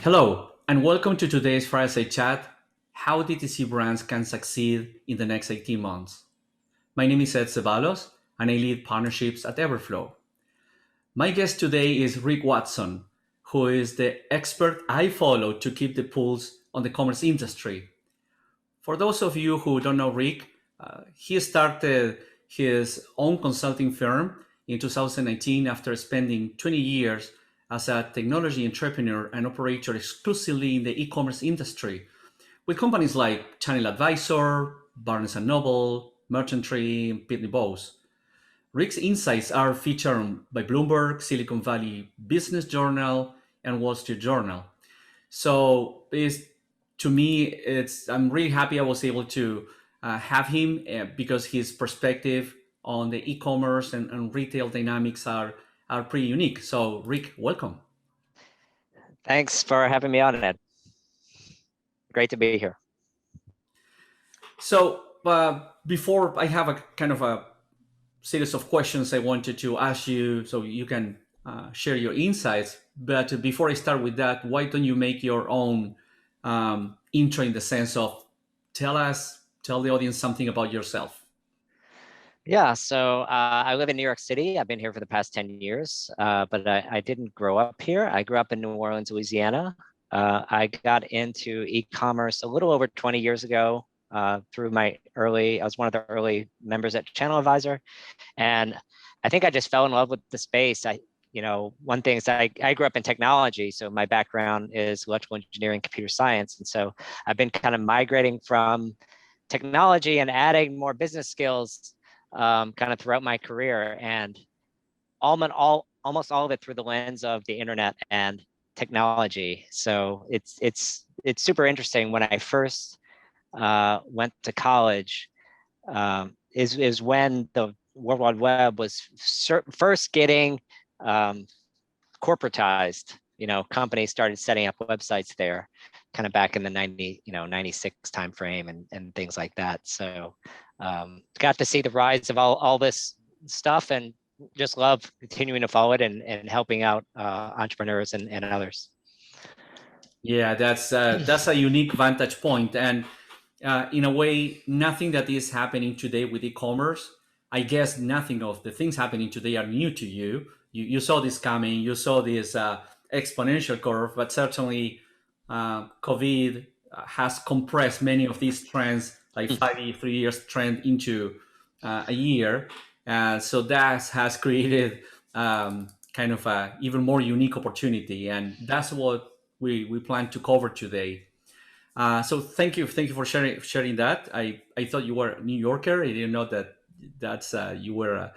Hello, and welcome to today's Fireside Chat: How DTC brands can succeed in the next 18 months. My name is Ed Ceballos, and I lead partnerships at Everflow. My guest today is Rick Watson, who is the expert I follow to keep the pulse on the commerce industry. For those of you who don't know Rick, he started his own consulting firm in 2019 after spending 20 years as a technology entrepreneur and operator exclusively in the e-commerce industry with companies like Channel Advisor, Barnes& Noble, Merchant Tree, and Pitney Bowes. Rick's insights are featured by Bloomberg, Silicon Valley Business Journal, and Wall Street Journal. So to me, I'm really happy I was able to have him because his perspective on the e-commerce and retail dynamics are pretty unique. So Rick, welcome. Thanks for having me on, Ed. Great to be here. So before I have a kind of a series of questions I wanted to ask you so you can share your insights. But before I start with that, why don't you make your own intro in the sense of tell the audience something about yourself? Yeah, so I live in New York City. I've been here for the past 10 years, but I didn't grow up here. I grew up in New Orleans, Louisiana. I got into e-commerce a little over 20 years ago through I was one of the early members at Channel Advisor. And I think I just fell in love with the space. One thing is I grew up in technology, so my background is electrical engineering, computer science. And so I've been kind of migrating from technology and adding more business skills kind of throughout my career, and almost all of it through the lens of the internet and technology. So it's super interesting. When I first went to college, is when the World Wide Web was first getting corporatized. Companies started setting up websites there, kind of back in the 96 timeframe and things like that. So got to see the rise of all this stuff, and just love continuing to follow it and helping out entrepreneurs and others. Yeah, that's a unique vantage point, and in a way, nothing that is happening today with e-commerce. I guess nothing of the things happening today are new to you. You saw this coming. You saw this exponential curve, but certainly COVID has compressed many of these trends, like 3 years trend, into a year. So that has created kind of a even more unique opportunity, and that's what we plan to cover today. So thank you for sharing that. I thought you were a New Yorker. I didn't know that's you were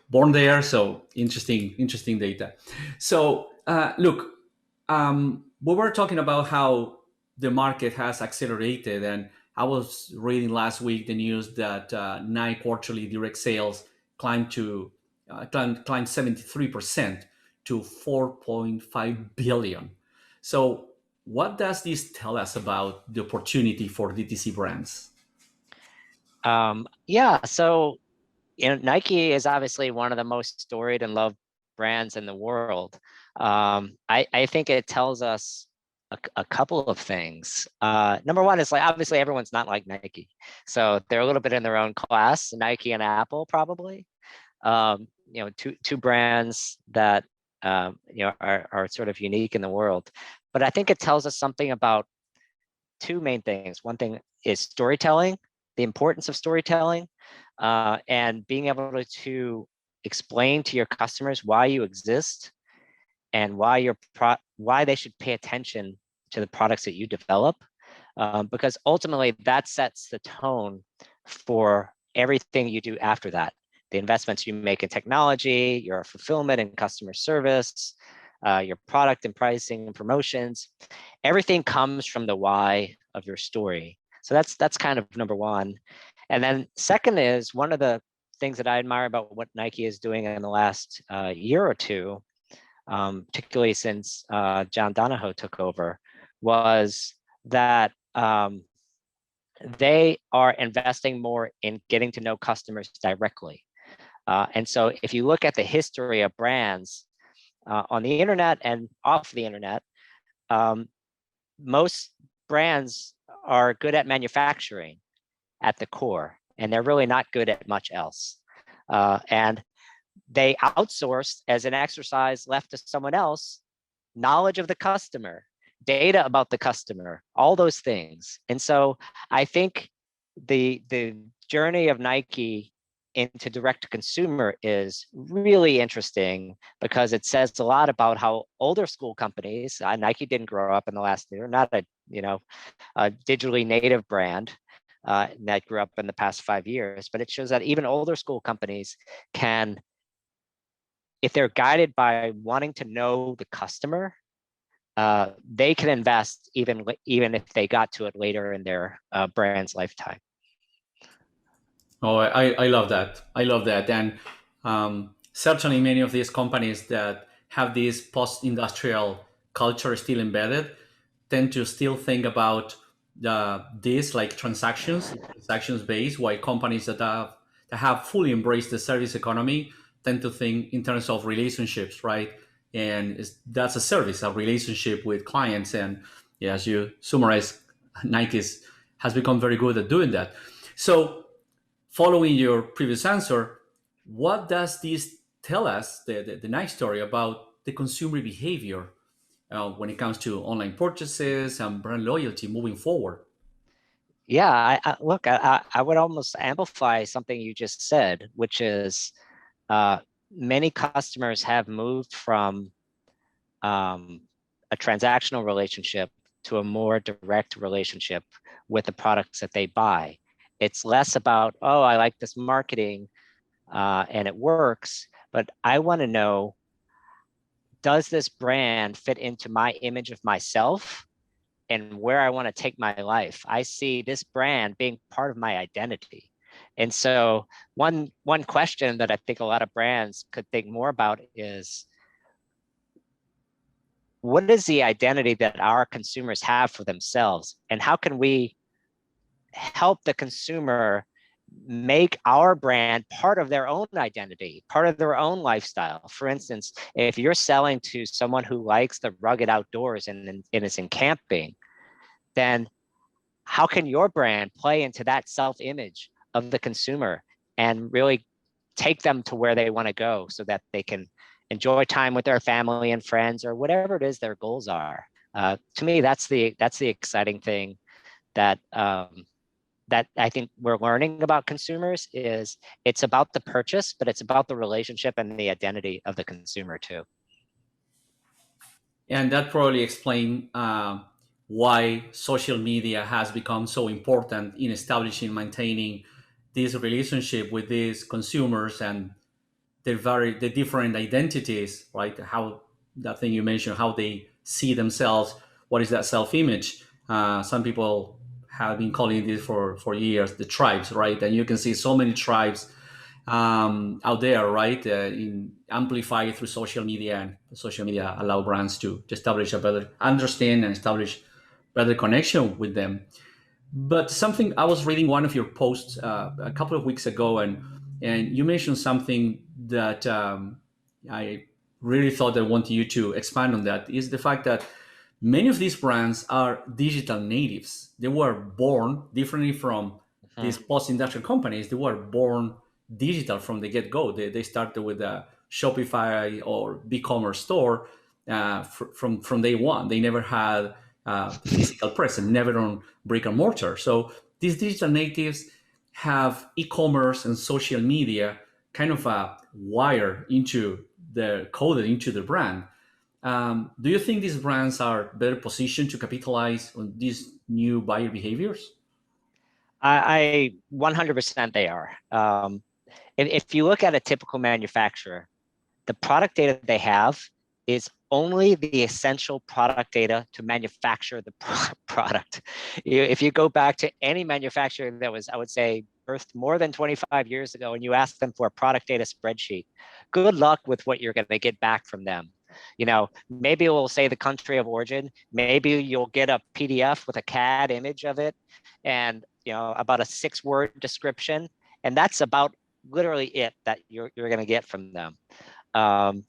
born there. So interesting data. So look, we were talking about how the market has accelerated, and I was reading last week the news that Nike quarterly direct sales climbed 73% to 4.5 billion. So what does this tell us about the opportunity for DTC brands? Yeah, so Nike is obviously one of the most storied and loved brands in the world. I think it tells us a couple of things. Number one is, like, obviously everyone's not like Nike, so they're a little bit in their own class. Nike and Apple, probably, two brands that are sort of unique in the world. But I think it tells us something about two main things. One thing is storytelling, the importance of storytelling, and being able to explain to your customers why you exist and why they should pay attention to the products that you develop, because ultimately that sets the tone for everything you do after that. The investments you make in technology, your fulfillment and customer service, your product and pricing and promotions, everything comes from the why of your story. So that's kind of number one. And then second is, one of the things that I admire about what Nike is doing in the last year or two, particularly since John Donahoe took over, was that they are investing more in getting to know customers directly. And so if you look at the history of brands on the internet and off the internet, most brands are good at manufacturing at the core, and they're really not good at much else. And they outsourced, as an exercise left to someone else, knowledge of the customer, data about the customer, all those things. And so I think the journey of Nike into direct to consumer is really interesting because it says a lot about how older school companies, Nike didn't grow up in the last year, not a a digitally native brand that grew up in the past 5 years, but it shows that even older school companies can, if they're guided by wanting to know the customer, they can invest even if they got to it later in their brand's lifetime. Oh, I love that. I love that. And certainly many of these companies that have this post-industrial culture still embedded tend to still think about this like transactions based, while companies that have fully embraced the service economy tend to think in terms of relationships, right? And that's a service, a relationship with clients. And yeah, as you summarize, Nike's has become very good at doing that. So following your previous answer, what does this tell us, the nice story about the consumer behavior when it comes to online purchases and brand loyalty moving forward? Yeah, look, I would almost amplify something you just said, which is uh, many customers have moved from a transactional relationship to a more direct relationship with the products that they buy. It's less about, oh, I like this marketing and it works, but I want to know, does this brand fit into my image of myself and where I want to take my life? I see this brand being part of my identity. And so one question that I think a lot of brands could think more about is, what is the identity that our consumers have for themselves? And how can we help the consumer make our brand part of their own identity, part of their own lifestyle? For instance, if you're selling to someone who likes the rugged outdoors and is in camping, then how can your brand play into that self-image of the consumer and really take them to where they want to go so that they can enjoy time with their family and friends or whatever it is their goals are? To me, that's the exciting thing that that I think we're learning about consumers. Is it's about the purchase, but it's about the relationship and the identity of the consumer too. And that probably explains why social media has become so important in establishing, maintaining this relationship with these consumers and the different identities, right? How that thing you mentioned, how they see themselves, what is that self-image? Some people have been calling this for years the tribes, right? And you can see so many tribes out there, right? Amplified through social media, and social media allow brands to establish a better understand and establish better connection with them. But something I was reading one of your posts a couple of weeks ago, and you mentioned something that I really thought I wanted you to expand on. That is the fact that many of these brands are digital natives. They were born differently from these Mhm. post-industrial companies. They were born digital from the get-go. They started with a Shopify or e-commerce store from day one. They never had physical presence, never on brick and mortar. So these digital natives have e-commerce and social media kind of wired into the coded into the brand. Do you think these brands are better positioned to capitalize on these new buyer behaviors? I 100% they are. If you look at a typical manufacturer, the product data they have is only the essential product data to manufacture the product. If you go back to any manufacturer that was, I would say, birthed more than 25 years ago, and you ask them for a product data spreadsheet, good luck with what you're going to get back from them. Maybe it will say the country of origin. Maybe you'll get a PDF with a CAD image of it, and about a 6-word description, and that's about literally it that you're going to get from them.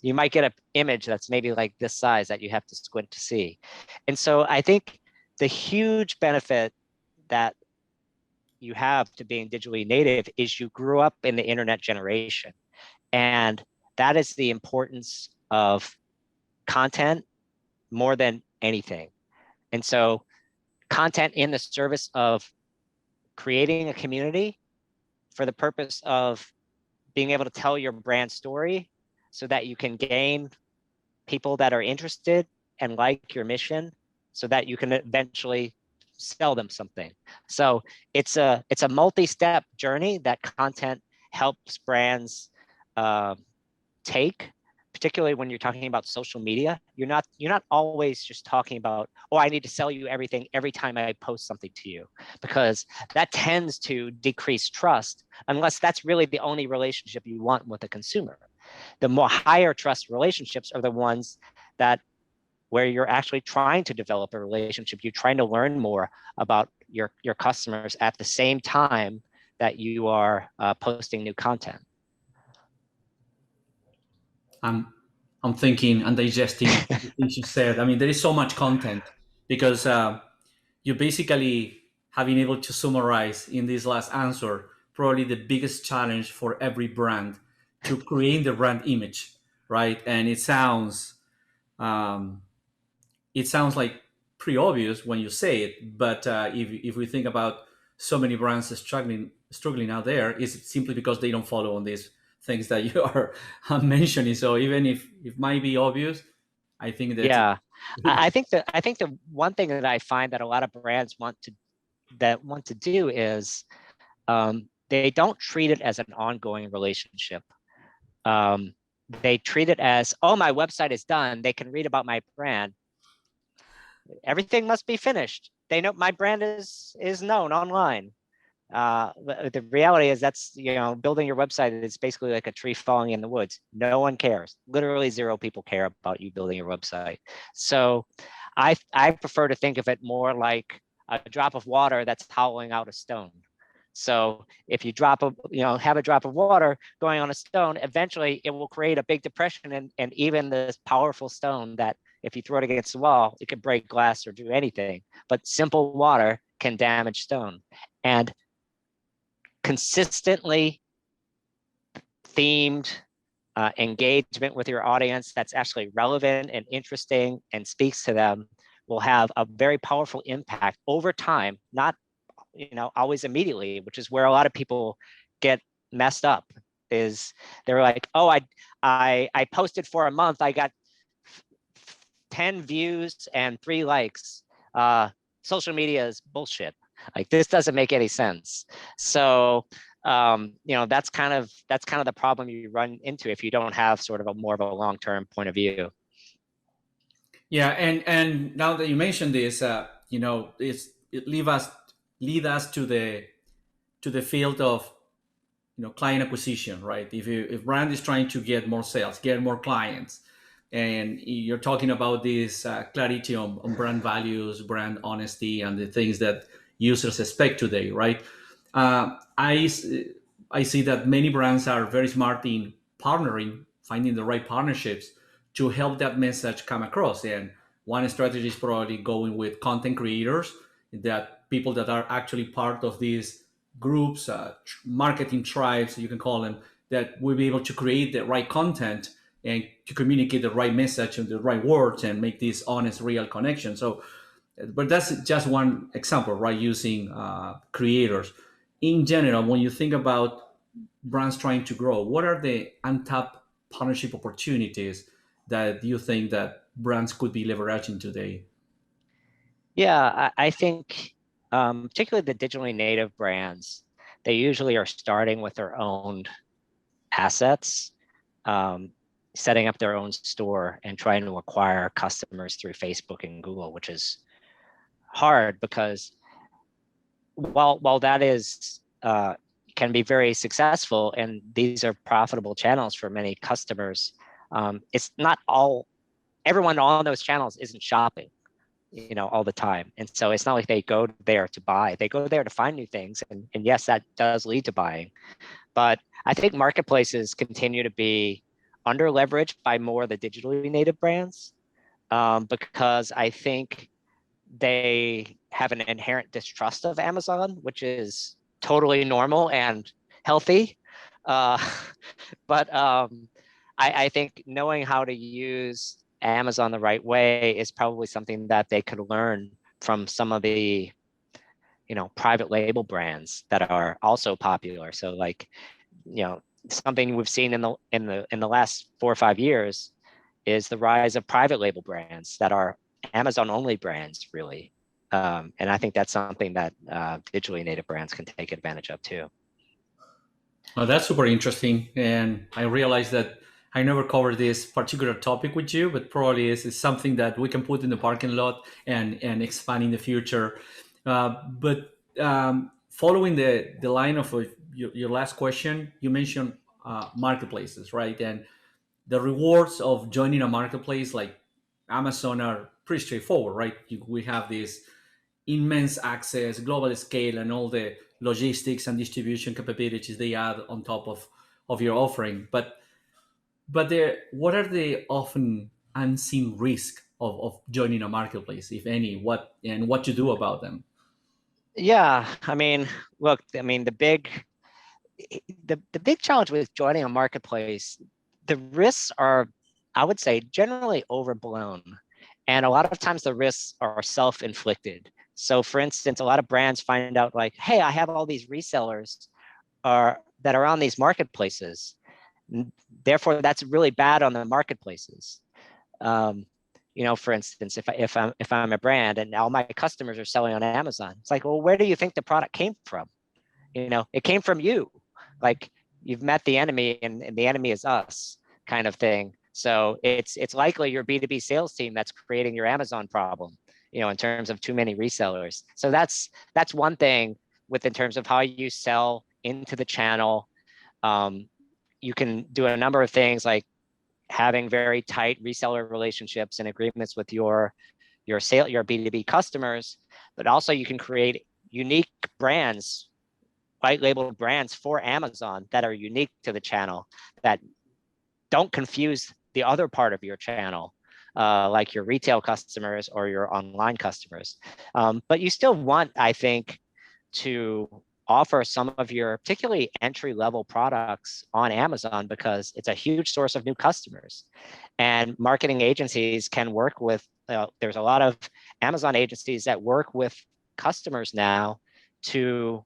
You might get an image that's maybe like this size that you have to squint to see. And so I think the huge benefit that you have to being digitally native is you grew up in the internet generation. And that is the importance of content more than anything. And so content in the service of creating a community for the purpose of being able to tell your brand story so that you can gain people that are interested and like your mission so that you can eventually sell them something. So it's a multi-step journey that content helps brands take, particularly when you're talking about social media. You're not always just talking about, oh, I need to sell you everything every time I post something to you, because that tends to decrease trust unless that's really the only relationship you want with a consumer. The more higher trust relationships are the ones that where you're actually trying to develop a relationship. You're trying to learn more about your customers at the same time that you are posting new content. I'm thinking and digesting the things you said. I mean, there is so much content because you basically have been able to summarize in this last answer probably the biggest challenge for every brand to create the brand image, right? And um, it sounds like pretty obvious when you say it, but if we think about so many brands struggling out there, is simply because they don't follow on these things that you are mentioning. So even if it might be obvious, I think that Yeah, I think the one thing that I find that a lot of brands want to do is they don't treat it as an ongoing relationship. Um, they treat it as, oh, my website is done. They can read about my brand. Everything must be finished. They know my brand is known online. The reality is that's, building your website is basically like a tree falling in the woods. No one cares. Literally zero people care about you building your website. So I prefer to think of it more like a drop of water that's hollowing out a stone. So if you have a drop of water going on a stone, eventually it will create a big depression, and even this powerful stone that if you throw it against the wall, it could break glass or do anything. But simple water can damage stone. And consistently themed engagement with your audience that's actually relevant and interesting and speaks to them will have a very powerful impact over time, not always immediately, which is where a lot of people get messed up. Is they're like, oh, I posted for a month, I got 10 views and 3 likes. Social media is bullshit. Like, this doesn't make any sense. So that's kind of the problem you run into if you don't have sort of a more of a long-term point of view. Yeah, and now that you mentioned this, it lead us to the field of client acquisition, right? If brand is trying to get more sales, get more clients, and you're talking about this clarity on brand values, brand honesty, and the things that users expect today, right? Uh, I I see that many brands are very smart in partnering, finding the right partnerships to help that message come across. And one strategy is probably going with content creators, that people that are actually part of these groups, marketing tribes, you can call them, that will be able to create the right content and to communicate the right message and the right words and make this honest, real connection. So, but that's just one example, right? Using creators. In general, when you think about brands trying to grow, what are the untapped partnership opportunities that you think that brands could be leveraging today? Yeah, I think particularly the digitally native brands, they usually are starting with their own assets, um, setting up their own store and trying to acquire customers through Facebook and Google, which is hard because while that is can be very successful and these are profitable channels for many customers, it's not all everyone on those channels isn't shopping all the time. And so it's not like they go there to buy. They go there to find new things. And yes, that does lead to buying. But I think marketplaces continue to be under leveraged by more of the digitally native brands, because I think they have an inherent distrust of Amazon, which is totally normal and healthy. Uh, but I think knowing how to use Amazon the right way is probably something that they could learn from some of the, private label brands that are also popular. So like, something we've seen in the last 4 or 5 years is the rise of private label brands that are Amazon only brands, really. And I think that's something that digitally native brands can take advantage of too. Well, that's super interesting, and I realized that I never covered this particular topic with you, but probably is something that we can put in the parking lot and expand in the future. But following the line of your last question, you mentioned marketplaces, right? And the rewards of joining a marketplace like Amazon are pretty straightforward, right? We have this immense access, global scale, and all the logistics and distribution capabilities they add on top of your offering. But what are the often unseen risks of joining a marketplace, if any? What you do about them? Yeah, I mean, look, I mean, the big challenge with joining a marketplace, the risks are, I would say, generally overblown. And a lot of times the risks are self-inflicted. So for instance, a lot of brands find out like, hey, I have all these resellers that are on these marketplaces. Therefore, that's really bad on the marketplaces. Um, for instance, if I'm a brand and all my customers are selling on Amazon, it's like, well, where do you think the product came from? It came from you. Like you've met the enemy, and the enemy is us, kind of thing. So it's likely your B2B sales team that's creating your Amazon problem, in terms of too many resellers. So that's one thing in terms of how you sell into the channel. Um, you can do a number of things like having very tight reseller relationships and agreements with your B2B customers, but also you can create unique brands, white labeled brands for Amazon that are unique to the channel, that don't confuse the other part of your channel, like your retail customers or your online customers. But you still want, I think, to offer some of your particularly entry level products on Amazon because it's a huge source of new customers. And marketing agencies can work with, there's a lot of Amazon agencies that work with customers now to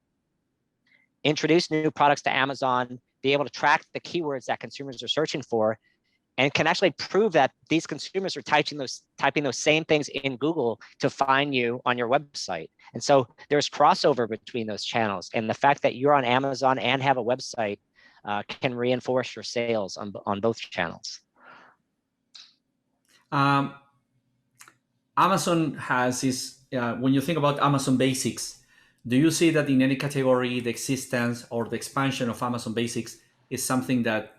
introduce new products to Amazon, be able to track the keywords that consumers are searching for, and can actually prove that these consumers are typing those same things in Google to find you on your website. And so there's crossover between those channels. And the fact that you're on Amazon and have a website can reinforce your sales on both channels. Um, Amazon has this. When you think about Amazon Basics, do you see that in any category the existence or the expansion of Amazon Basics is something that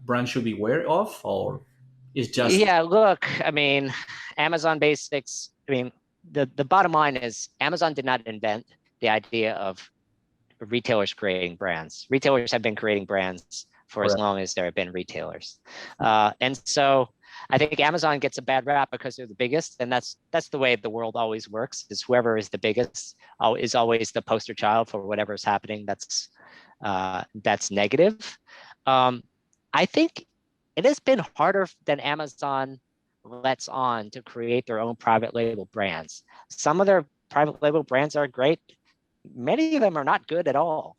brands should be aware of, or is just Yeah, look, I mean, Amazon Basics, I mean, the bottom line is Amazon did not invent the idea of retailers creating brands. Retailers have been creating brands for as correct? long as there have been retailers. And so I think Amazon gets a bad rap because they're the biggest, and that's the way the world always works, is whoever is the biggest is always the poster child for whatever's happening that's negative. I think it has been harder than Amazon lets on to create their own private label brands. Some of their private label brands are great. Many of them are not good at all,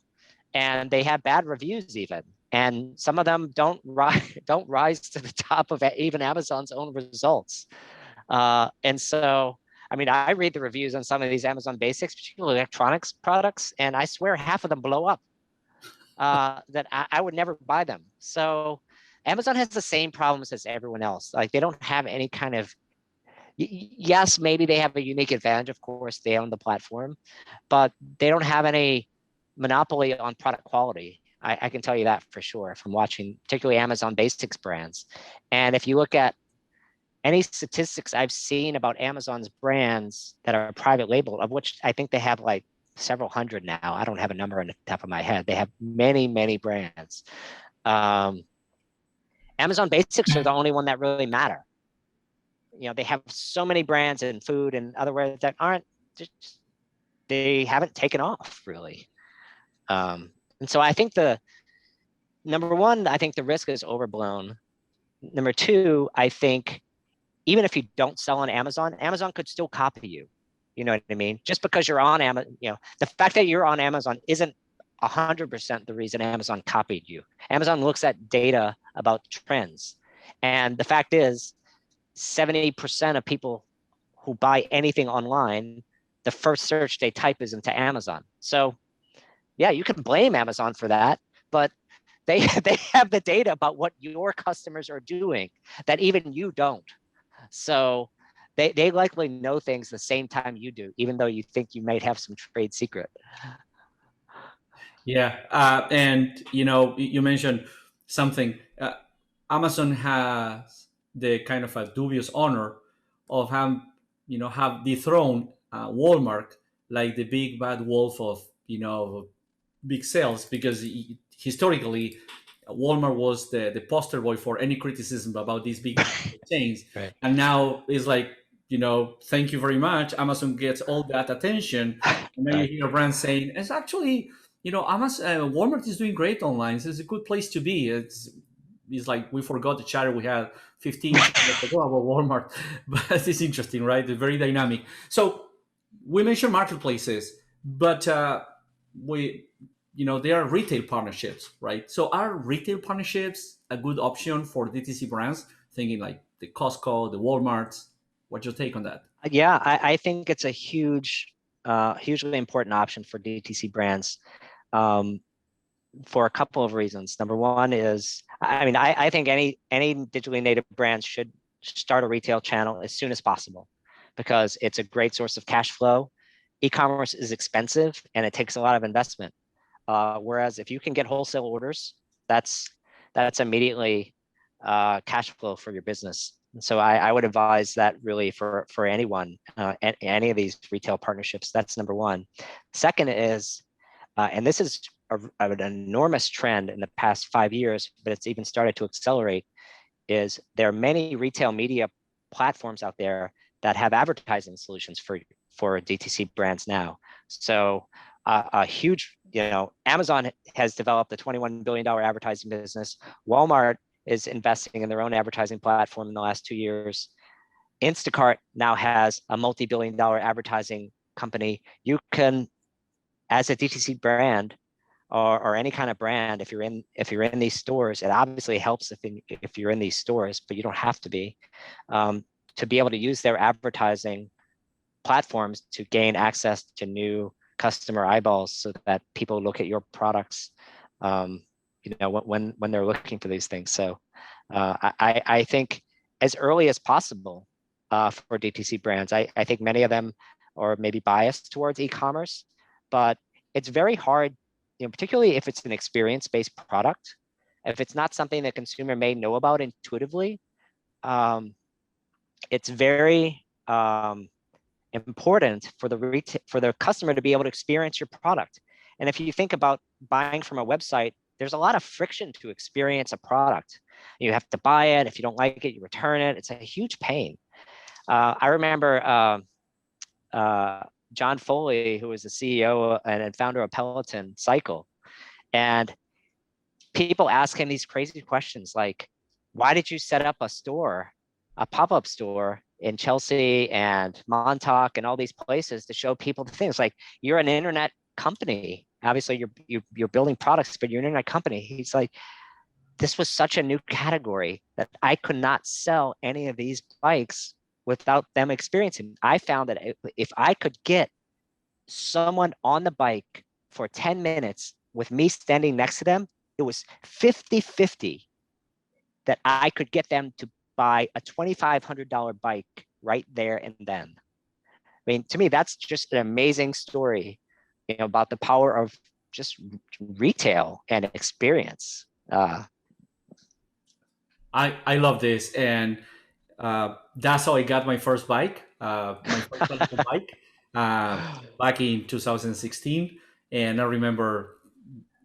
and they have bad reviews even. And some of them don't rise to the top of even Amazon's own results. And so, I mean, I read the reviews on some of these Amazon Basics, particularly electronics products, and I swear half of them blow up. That I would never buy them. So Amazon has the same problems as everyone else. Like they don't have any kind of, yes, maybe they have a unique advantage. Of course, they own the platform, but they don't have any monopoly on product quality. I can tell you that for sure from watching particularly Amazon Basics brands. And if you look at any statistics I've seen about Amazon's brands that are private label, of which I think they have like several hundred now. I don't have a number on the top of my head. They have many, many brands. Amazon Basics are the only one that really matter. They have so many brands in food and otherwise that aren't just, they haven't taken off really. And so I think number one, I think the risk is overblown. Number two, I think even if you don't sell on Amazon, Amazon could still copy you. You know what I mean? Just because you're on Amazon, the fact that you're on Amazon isn't 100% the reason Amazon copied you. Amazon looks at data about trends. And the fact is, 70% of people who buy anything online, the first search they type is into Amazon. So yeah, you can blame Amazon for that, but they have the data about what your customers are doing that even you don't. So they likely know things the same time you do, even though you think you might have some trade secret. Yeah, and you mentioned something. Amazon has the kind of a dubious honor of have dethroned Walmart like the big bad wolf of big sales, because historically Walmart was the poster boy for any criticism about these big chains, Right. and now it's like, thank you very much. Amazon gets all that attention, and then you hear brands saying it's actually, Amazon, Walmart is doing great online. It's a good place to be. It's like we forgot the chatter we had 15 minutes ago about Walmart, but it's interesting, right? It's very dynamic. So we mentioned marketplaces, but we they are retail partnerships, right? So are retail partnerships a good option for DTC brands, thinking like the Costco, the Walmarts? What's your take on that? Yeah, I think it's a hugely important option for DTC brands, for a couple of reasons. Number one is, I think any digitally native brand should start a retail channel as soon as possible, because it's a great source of cash flow. E-commerce is expensive and it takes a lot of investment. Whereas if you can get wholesale orders, that's immediately cash flow for your business. And so I would advise that really for anyone, any of these retail partnerships. That's number one. Second is, and this is an enormous trend in the past 5 years, but it's even started to accelerate, is there are many retail media platforms out there that have advertising solutions for DTC brands now. So a huge, Amazon has developed a $21 billion advertising business. Walmart is investing in their own advertising platform in the last 2 years. Instacart now has a multi-billion-dollar advertising company. You can, as a DTC brand, or any kind of brand, if you're in these stores, it obviously helps if you're in these stores, but you don't have to be able to use their advertising platforms to gain access to new customer eyeballs, so that people look at your products, when they're looking for these things. So I think as early as possible for DTC brands. I think many of them are maybe biased towards e-commerce, but it's very hard, particularly if it's an experience-based product. If it's not something the consumer may know about intuitively, it's very important for the customer to be able to experience your product. And if you think about buying from a website, there's a lot of friction to experience a product. You have to buy it. If you don't like it, you return it. It's a huge pain. I remember John Foley, who was the CEO and founder of Peloton Cycle, and people ask him these crazy questions like, why did you set up a pop-up store in Chelsea and Montauk and all these places to show people the things? Like, you're an internet company. Obviously, you're building products, but you're an internet company. He's like, this was such a new category that I could not sell any of these bikes without them experiencing. I found that if I could get someone on the bike for 10 minutes with me standing next to them, it was 50-50 that I could get them to buy a $2,500 bike right there and then. I mean, to me, that's just an amazing story, about the power of just retail and experience. I love this, and that's how I got my first bike, my first electric bike, back in 2016. And I remember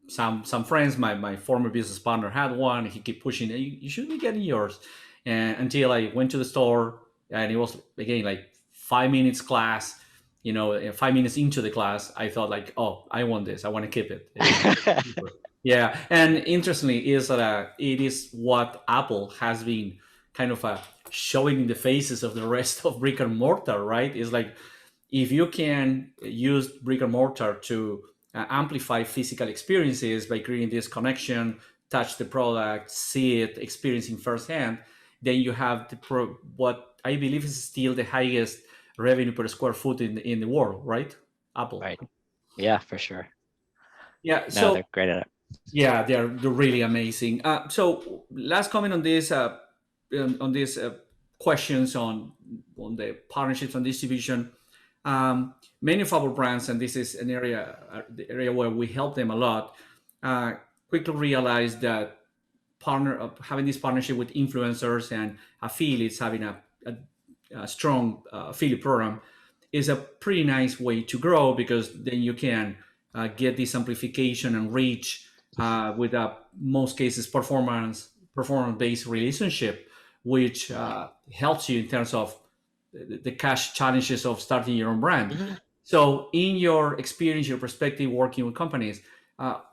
some friends, my former business partner had one. He kept pushing, you should be getting yours. And until I went to the store, and it was again like 5 minutes class, 5 minutes into the class, I thought like, oh, I want this. I want to keep it. Yeah. And interestingly is that it is what Apple has been kind of showing in the faces of the rest of brick and mortar, right? It's like, if you can use brick and mortar to amplify physical experiences by creating this connection, touch the product, see it, experiencing firsthand, then you have what I believe is still the highest revenue per square foot in the world, right? Apple. Right. Yeah, for sure. Yeah. No, So they're great at it. yeah, they're really amazing. So last comment on this on these questions on the partnerships and distribution. Many of our brands, and this is an area the area where we help them a lot, uh, quickly realize that having this partnership with influencers and affiliates, having a strong affiliate program is a pretty nice way to grow, because then you can get this amplification and reach with most cases performance based relationship, which helps you in terms of the cash challenges of starting your own brand. Mhm. So, in your experience, your perspective working with companies,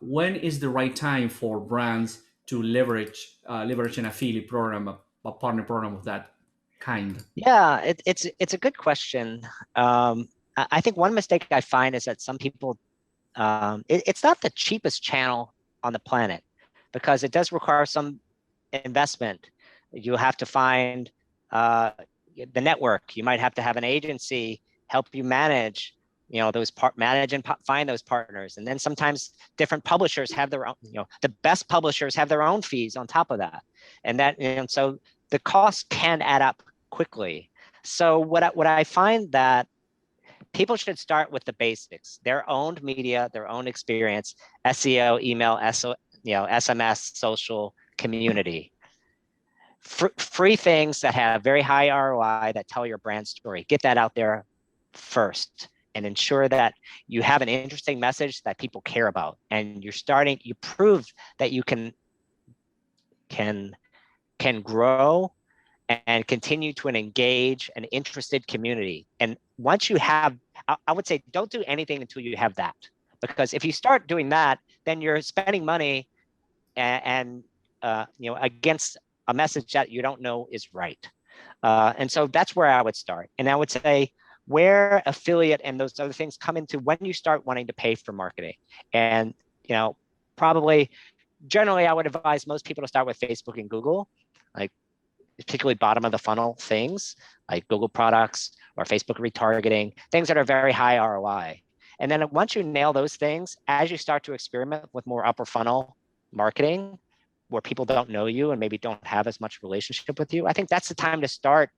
when is the right time for brands to leverage an affiliate program, a partner program of that kind? Yeah, it's a good question. I think one mistake I find is that some people, it's not the cheapest channel on the planet, because it does require some investment. You have to find the network. You might have to have an agency help you manage, manage and find those partners. And then sometimes different publishers have their own, the best publishers have their own fees on top of that. And so the cost can add up quickly. So what I find that people should start with the basics: their own media, their own experience, SEO, email, SMS, social, community. Free things that have very high ROI that tell your brand story. Get that out there first, and ensure that you have an interesting message that people care about. And you prove that you can grow and continue to engage an interested community. And once you have, I would say, don't do anything until you have that. Because if you start doing that, then you're spending money and against a message that you don't know is right. And so that's where I would start. And I would say where affiliate and those other things come into when you start wanting to pay for marketing. And probably generally I would advise most people to start with Facebook and Google, like particularly bottom of the funnel things like Google products or Facebook retargeting, things that are very high ROI. And then once you nail those things, as you start to experiment with more upper funnel marketing, where people don't know you and maybe don't have as much relationship with you, I think that's the time to start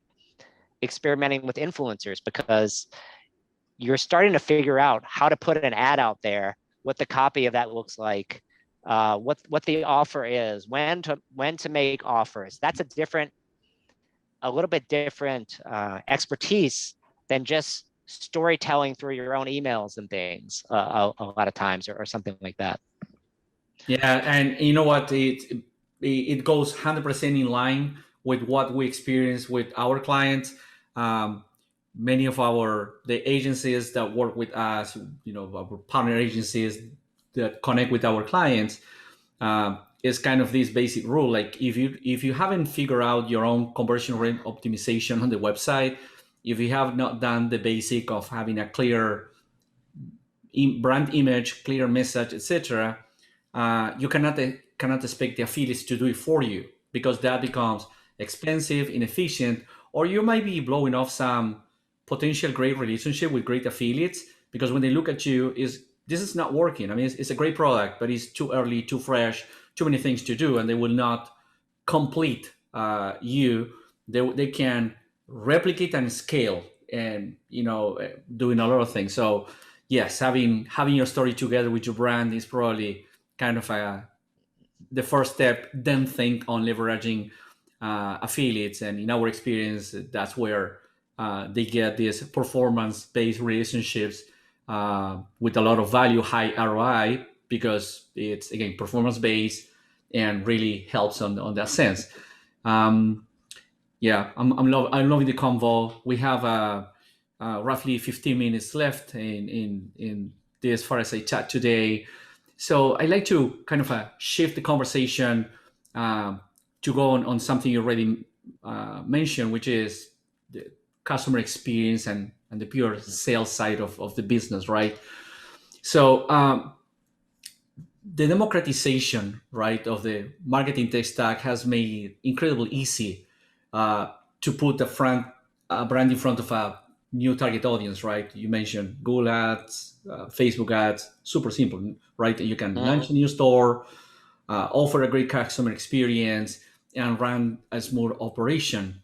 experimenting with influencers, because you're starting to figure out how to put an ad out there, what the copy of that looks like, what the offer is, when to make offers. That's a little bit different expertise than just storytelling through your own emails and things a lot of times, or something like that. Yeah, and you know what? It goes 100% in line with what we experience with our clients. Um, Many of the agencies that work with us, our partner agencies that connect with our clients, is kind of this basic rule. Like, if you haven't figured out your own conversion rate optimization on the website, if you have not done the basic of having a clear brand image, clear message, etc., you cannot expect the affiliates to do it for you, because that becomes expensive, inefficient, or you might be blowing off some potential great relationship with great affiliates, because when they look at you, this is not working. I mean, it's a great product, but it's too early, too fresh, too many things to do, and they will not complete you. They can replicate and scale, and doing a lot of things. So yes, having your story together with your brand is probably kind of the first step. Then think on leveraging affiliates, and in our experience, that's where they get these performance-based relationships with a lot of value, high ROI, because it's, again, performance based and really helps on that sense. Um, yeah, I'm loving the convo. We have roughly 15 minutes left in this fireside chat today. So I'd like to kind of shift the conversation um, to go on something you already mentioned, which is the customer experience and the pure sales side of the business, right? So the democratization, right, of the marketing tech stack has made it incredibly easy to put a brand in front of a new target audience, right? You mentioned Google Ads, Facebook Ads, super simple, right? You can launch Mhm. a new store, offer a great customer experience, and run a smooth operation.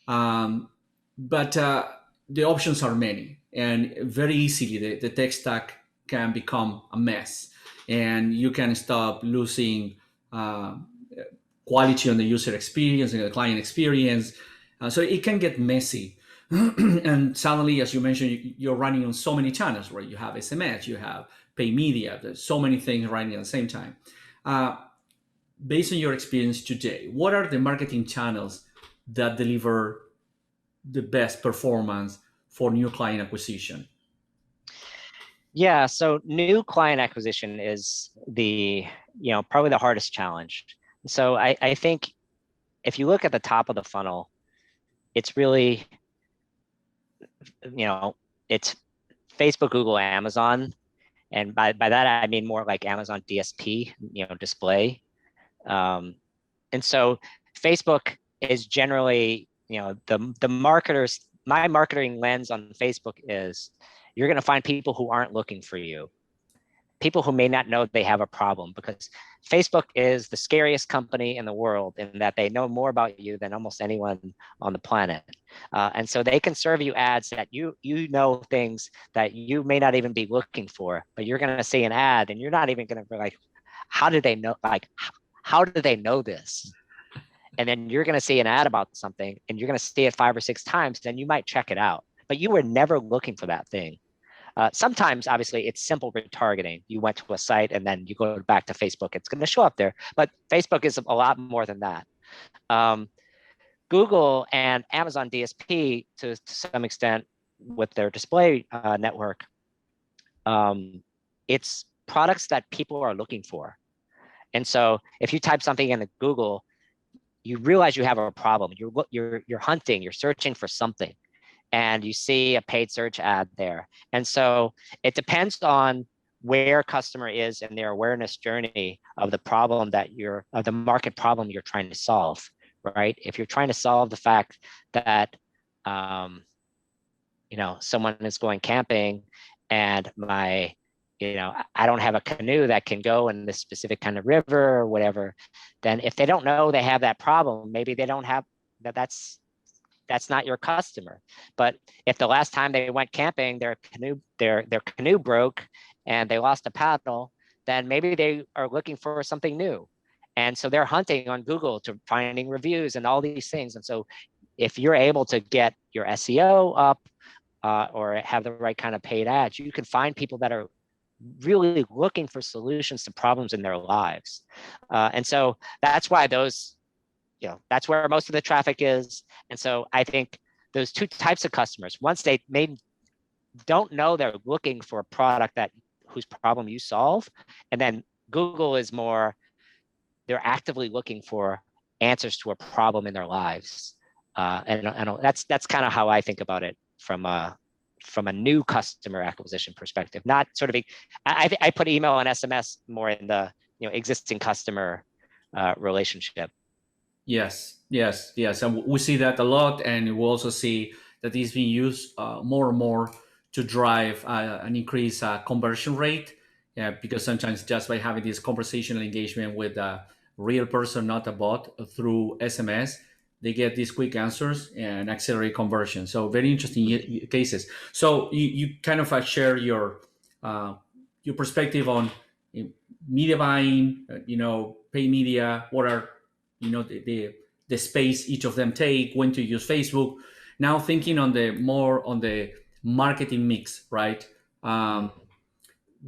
Um, but the options are many, and very easily the tech stack can become a mess, and you can stop losing uh, quality on the user experience and the client experience. So it can get messy. And suddenly, as you mentioned, you're running on so many channels, right? You have SMS, you have pay media, there's so many things running at the same time. Uh, Based on your experience today, what are the marketing channels that deliver the best performance for new client acquisition? Yeah, so new client acquisition is probably the hardest challenge. So I think if you look at the top of the funnel, it's really, you know, it's Facebook, Google, Amazon. And by that, I mean more like Amazon DSP, display. Um, and so Facebook is generally, the marketers, my marketing lens on Facebook is you're going to find people who aren't looking for you, people who may not know they have a problem, because Facebook is the scariest company in the world in that they know more about you than almost anyone on the planet. And so they can serve you ads that you know things that you may not even be looking for, but you're going to see an ad and you're not even going to be like, how did they know? Like, how did they know this? And then you're going to see an ad about something and you're going to see it 5 or 6 times, then you might check it out. But you were never looking for that thing. Sometimes, obviously, it's simple retargeting. You went to a site and then you go back to Facebook. It's going to show up there. But Facebook is a lot more than that. Um, Google and Amazon DSP, to some extent, with their display network, it's products that people are looking for. And so if you type something into Google, you realize you have a problem. You're hunting, you're searching for something, and you see a paid search ad there. And so it depends on where customer is in their awareness journey of the problem of the market problem you're trying to solve, right? If you're trying to solve the fact that, someone is going camping and I don't have a canoe that can go in this specific kind of river or whatever, then if they don't know they have that problem, maybe they don't have that's not your customer. But if the last time they went camping, their canoe broke and they lost a paddle, then maybe they are looking for something new. And so they're hunting on Google to finding reviews and all these things. And so if you're able to get your SEO up or have the right kind of paid ads, you can find people that are really looking for solutions to problems in their lives. And so that's why that's where most of the traffic is. And so I think those two types of customers, once they don't know they're looking for a product whose problem you solve, and then Google is more, they're actively looking for answers to a problem in their lives. And that's kind of how I think about it from a new customer acquisition perspective. Not sort of I put email and SMS more in the existing customer relationship. Yes, yes, yes. And we see that a lot. And we also see that it's being used more and more to drive an increased conversion rate. Yeah, because sometimes just by having this conversational engagement with a real person, not a bot, through SMS, they get these quick answers and accelerate conversion. So very interesting cases. So you kind of share uh, your perspective on media buying, pay media. What are the space each of them take, when to use Facebook. Now thinking on the marketing mix, right? Mm.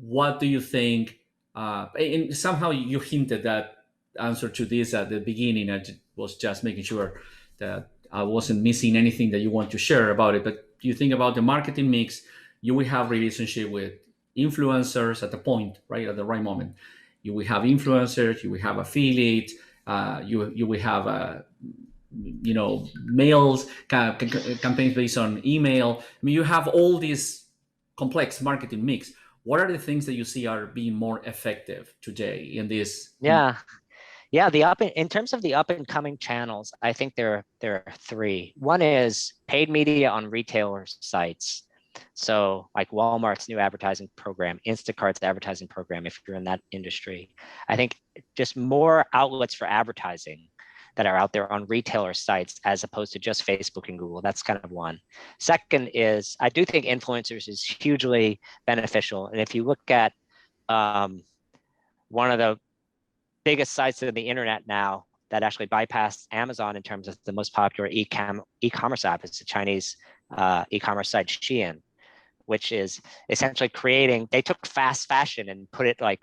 What do you think And somehow you hinted that answer to this at the beginning. Was just making sure that I wasn't missing anything that you want to share about it. But you think about the marketing mix, you will have relationship with influencers at the point, right, at the right moment. You will have influencers, you will have affiliates, you will have mails, campaigns based on email. I mean, you have all these complex marketing mix. What are the things that you see are being more effective today in this? Yeah. Yeah, in terms of the up and coming channels, I think there are three. One is paid media on retailer sites. So like Walmart's new advertising program, Instacart's advertising program, if you're in that industry. I think just more outlets for advertising that are out there on retailer sites as opposed to just Facebook and Google. That's kind of one. Second is I do think influencers is hugely beneficial. And if you look at one of the biggest sites of the internet now that actually bypassed Amazon in terms of the most popular e-commerce app is the Chinese e-commerce site Shein, which is essentially they took fast fashion and put it like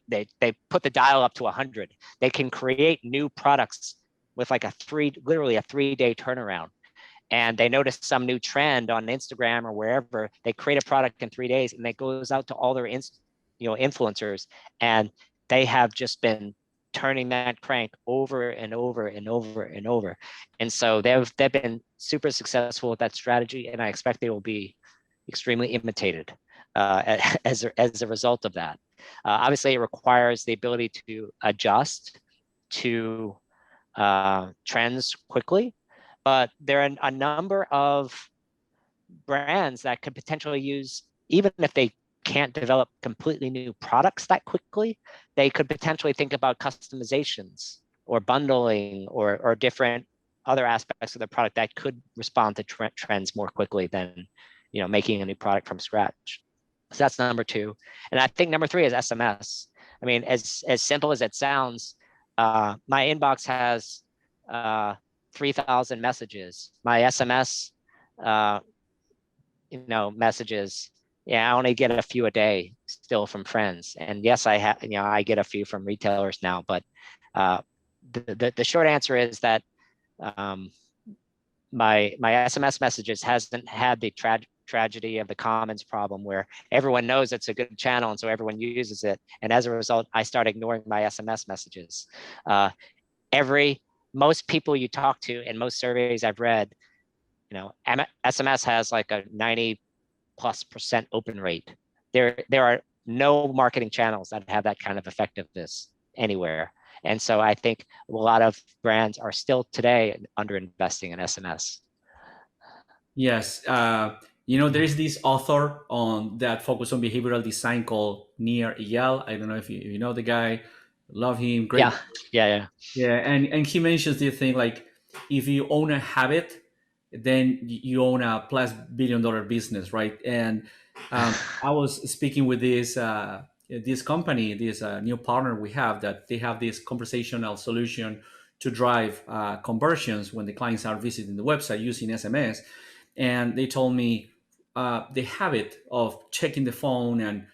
they put the dial up to 100. They can create new products with like literally a 3-day turnaround. And they noticed some new trend on Instagram or wherever. They create a product in 3 days and it goes out to all their influencers, and they have just been turning that crank over and over and over and over. And so they've been super successful with that strategy, and I expect they will be extremely imitated as a result of that. Obviously, it requires the ability to adjust to trends quickly, but there are a number of brands that could potentially use, even if they can't develop completely new products that quickly, they could potentially think about customizations or bundling or different other aspects of the product that could respond to trends more quickly than making a new product from scratch. So that's number two. And I think number three is SMS. I mean, as simple as it sounds, my inbox has 3,000 messages. My SMS messages, I only get a few a day still from friends. And yes, I get a few from retailers now, but the short answer is that my SMS messages hasn't had the tragedy of the commons problem where everyone knows it's a good channel and so everyone uses it. And as a result, I start ignoring my SMS messages. Most people you talk to in most surveys I've read, SMS has like a 90+% open rate. There are no marketing channels that have that kind of effectiveness anywhere. And so I think a lot of brands are still today under investing in SMS. Yes. There is this author on that focus on behavioral design called Nir Eyal. I don't know if you know the guy. Love him. Great. Yeah. Yeah, and he mentions the thing like if you own a habit, then you own a plus billion-dollar business, right? And I was speaking with this company, this new partner we have, that they have this conversational solution to drive conversions when the clients are visiting the website using SMS, and they told me the habit of checking the phone and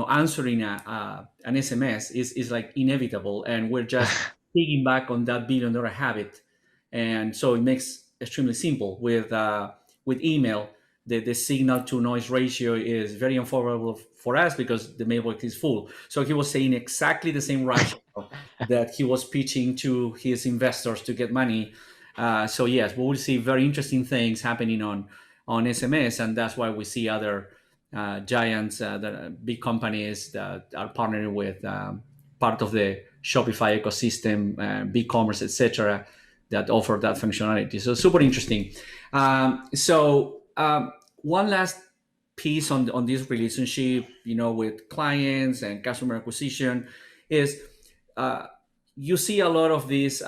answering an SMS is like inevitable, and we're just piggying back on that billion-dollar habit. And so it makes extremely simple with email. The signal to noise ratio is very unfavorable for us because the mailbox is full. So he was saying exactly the same rationale that he was pitching to his investors to get money. So yes, we will see very interesting things happening on SMS, and that's why we see other giants, big companies that are partnering with part of the Shopify ecosystem, BigCommerce, etc., that offer that functionality. So super interesting. One last piece on this relationship, with clients and customer acquisition is you see a lot of this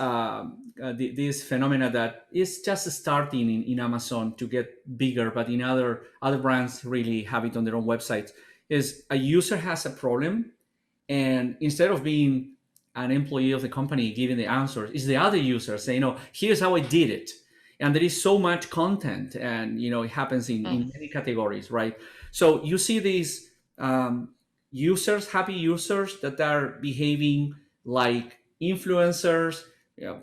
phenomena that is just starting in Amazon to get bigger, but in other brands really have it on their own websites. Is a user has a problem, and instead of being an employee of the company giving the answers, is the other user saying, here's how I did it. And there is so much content, and it happens in many categories, right? So you see these users, happy users that are behaving like influencers,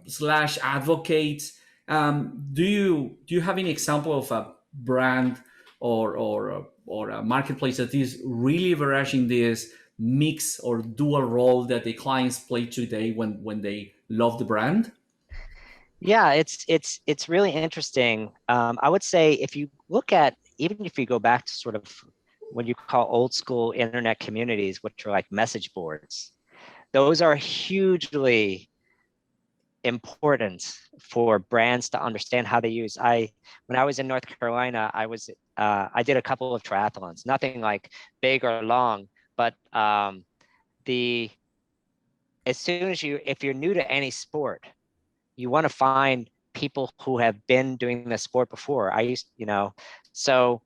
slash advocates. Do you have any example of a brand or a marketplace that is really leveraging this mix or dual role that the clients play today when they love the brand? Yeah, it's really interesting. I would say if you look at, even if you go back to sort of what you call old school internet communities, which are like message boards, those are hugely important for brands to understand how they use. When I was in North Carolina, I did a couple of triathlons, nothing like big or long, but the as soon as if you're new to any sport, you want to find people who have been doing the sport before. So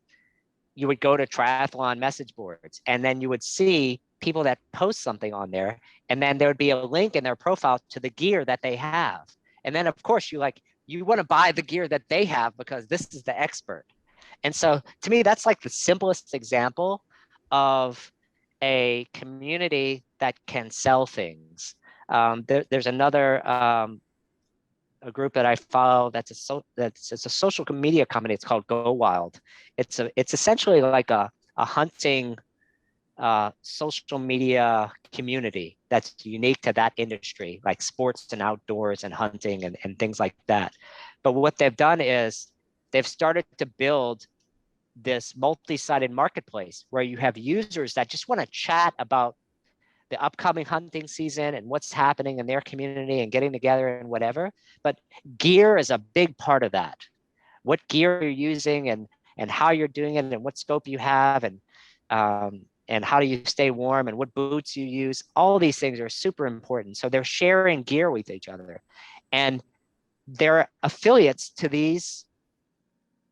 you would go to triathlon message boards, and then you would see people that post something on there, and then there would be a link in their profile to the gear that they have. And then of course you want to buy the gear that they have because this is the expert. And so to me, that's like the simplest example of a community that can sell things. There's another a group that I follow it's a social media company. It's called Go Wild. It's essentially like a hunting social media community that's unique to that industry, like sports and outdoors and hunting and things like that. But what they've done is they've started to build this multi-sided marketplace where you have users that just want to chat about the upcoming hunting season and what's happening in their community and getting together and whatever. But gear is a big part of that. What gear you're using and how you're doing it and what scope you have and how do you stay warm and what boots you use. All these things are super important. So they're sharing gear with each other, and they're affiliates to these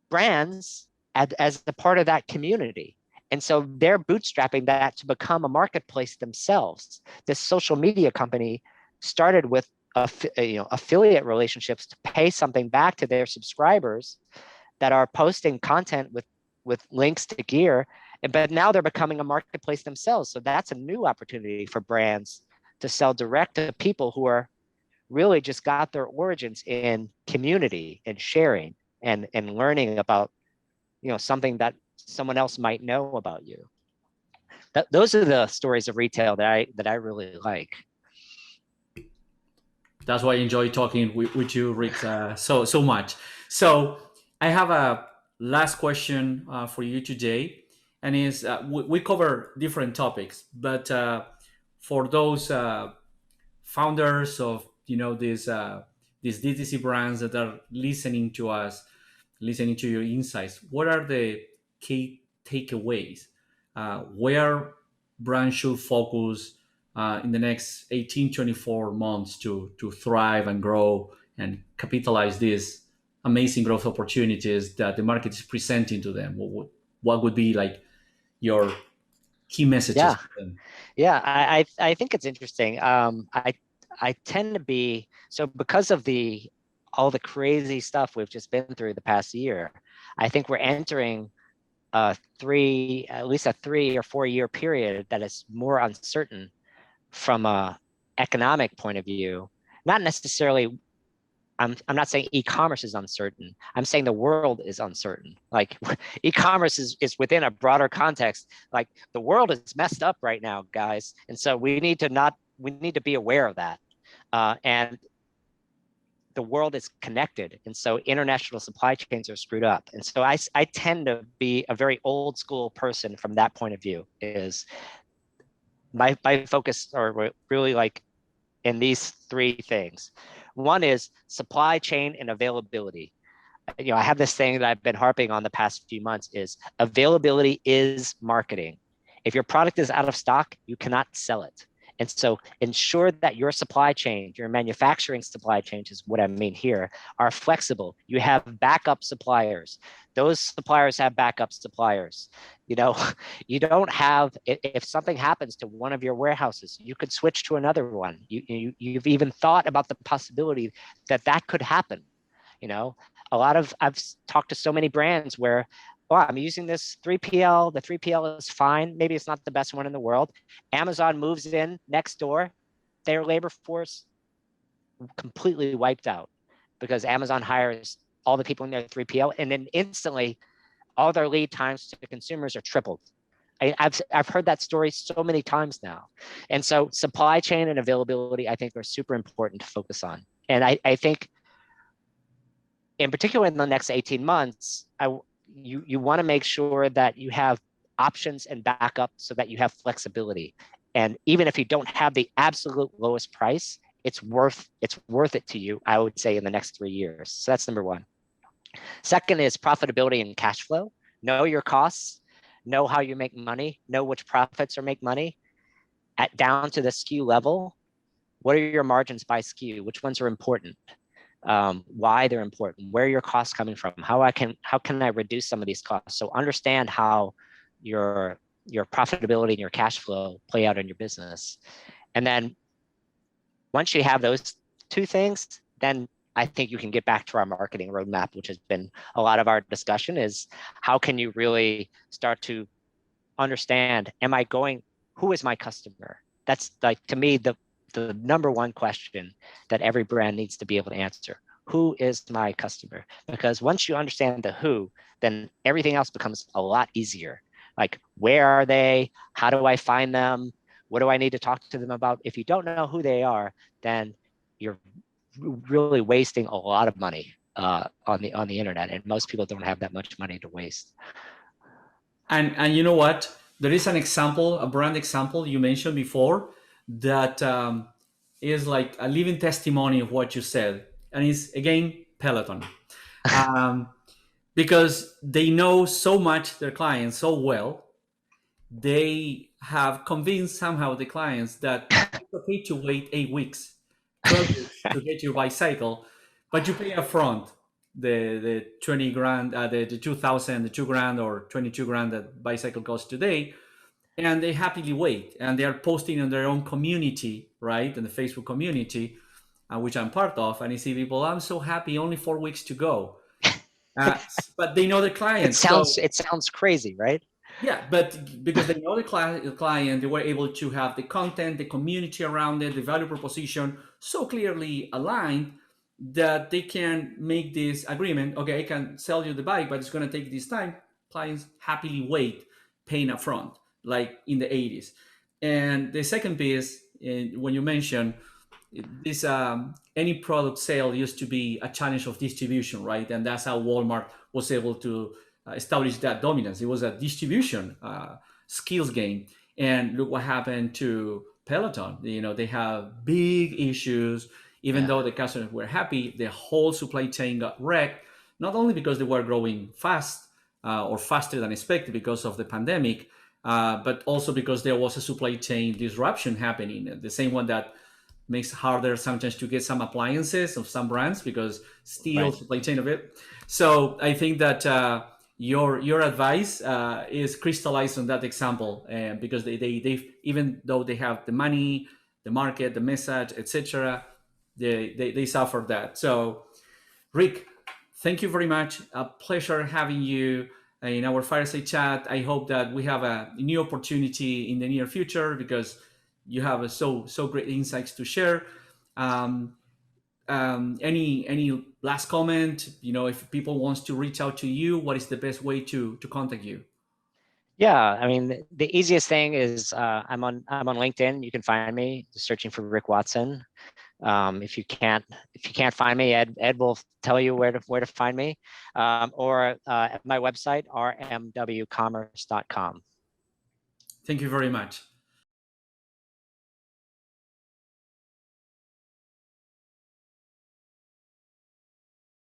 brands as a part of that community. And so they're bootstrapping that to become a marketplace themselves. This social media company started with affiliate relationships to pay something back to their subscribers that are posting content with links to gear. But now they're becoming a marketplace themselves. So that's a new opportunity for brands to sell direct to people who are really just got their origins in community and sharing and learning about something that someone else might know about you. Those are the stories of retail that I really like. That's why I enjoy talking with you, Rick, so much. So I have a last question for you today, and is we cover different topics, but for those founders of these DTC brands that are listening to us, listening to your insights, what are the key takeaways? Where brands should focus in the next 18-24 months to thrive and grow and capitalize these amazing growth opportunities that the market is presenting to them? What would be like your key messages Yeah, to them? yeah. I think it's interesting. I tend to be so because of all the crazy stuff we've just been through the past year. I think we're entering at least a 3 or 4 year period that is more uncertain from a economic point of view. Not necessarily. I'm not saying e-commerce is uncertain. I'm saying the world is uncertain. Like e-commerce is within a broader context. Like the world is messed up right now, guys, and so we need to be aware of that. And the world is connected, and so international supply chains are screwed up. And so I tend to be a very old school person from that point of view. Is my focus are really like in these three things. One is supply chain and availability. I have this thing that I've been harping on the past few months is availability is marketing. If your product is out of stock, you cannot sell it. And so ensure that your supply chain, your manufacturing supply chain is what I mean here, are flexible. You have backup suppliers. Those suppliers have backup suppliers. You know, you don't have, if something happens to one of your warehouses, you could switch to another one. You've even thought about the possibility that could happen. I've talked to so many brands where, oh, I'm using this 3PL. The 3PL is fine. Maybe it's not the best one in the world. Amazon moves in next door. Their labor force completely wiped out because Amazon hires all the people in their 3PL, and then instantly all their lead times to consumers are tripled. I've heard that story so many times now. And so supply chain and availability, I think, are super important to focus on. And I think in particular in the next 18 months, you want to make sure that you have options and backup so that you have flexibility. And even if you don't have the absolute lowest price, it's worth it to you, I would say, in the next 3 years. So that's number one. Second is profitability and cash flow. Know your costs, know how you make money, know which profits are make money. Down to the SKU level, what are your margins by SKU? Which ones are important? Why they're important? Where are your costs coming from? How can I reduce some of these costs? So understand how your profitability and your cash flow play out in your business. And then once you have those two things, then I think you can get back to our marketing roadmap, which has been a lot of our discussion, is how can you really start to understand, who is my customer? That's, like, to me, the number one question that every brand needs to be able to answer. Who is my customer? Because once you understand the who, then everything else becomes a lot easier. Like, where are they? How do I find them? What do I need to talk to them about? If you don't know who they are, then you're really wasting a lot of money on the internet, and most people don't have that much money to waste. And you know what? There is an example, a brand example you mentioned before that is like a living testimony of what you said, and it's again Peloton, um, because they know so much their clients so well. They have convinced somehow the clients that it's okay to wait 8 weeks, 12 weeks to get your bicycle, but you pay upfront the 20 grand, the 2,000, the 2 grand or 22 grand that bicycle costs today, and they happily wait, and they are posting in their own community, right, in the Facebook community, which I'm part of, and I see people, I'm so happy, only 4 weeks to go, uh, but they know the It clients, sounds so it sounds crazy, right? yeah, but because they know the client, they were able to have the content, the community around it, the value proposition so clearly aligned that they can make this agreement. Okay, I can sell you the bike, but it's going to take this time. Clients happily wait, paying upfront, like in the 80s. And the second piece, when you mention this, any product sale used to be a challenge of distribution, right? And that's how Walmart was able to establish that dominance. It was a distribution skills game. And look what happened to Peloton. You know, they have big issues. Even Yeah. though the customers were happy, the whole supply chain got wrecked. Not only because they were growing fast or faster than expected because of the pandemic, but also because there was a supply chain disruption happening. The same one that makes it harder sometimes to get some appliances of some brands because steel Right. supply chain of it. So I think that your advice is crystallized on that example, because they even though they have the money, the market, the message, etc., they suffer that. So Rick, thank you very much. A pleasure having you in our fireside chat. I hope that we have a new opportunity in the near future because you have so great insights to share. Um, any last comment? You know, if people wants to reach out to you, what is the best way to contact you? Yeah, I mean, the easiest thing is I'm on LinkedIn. You can find me just searching for Rick Watson. If you can't find me, Ed will tell you where to find me, or at my website rmwcommerce.com. Thank you very much.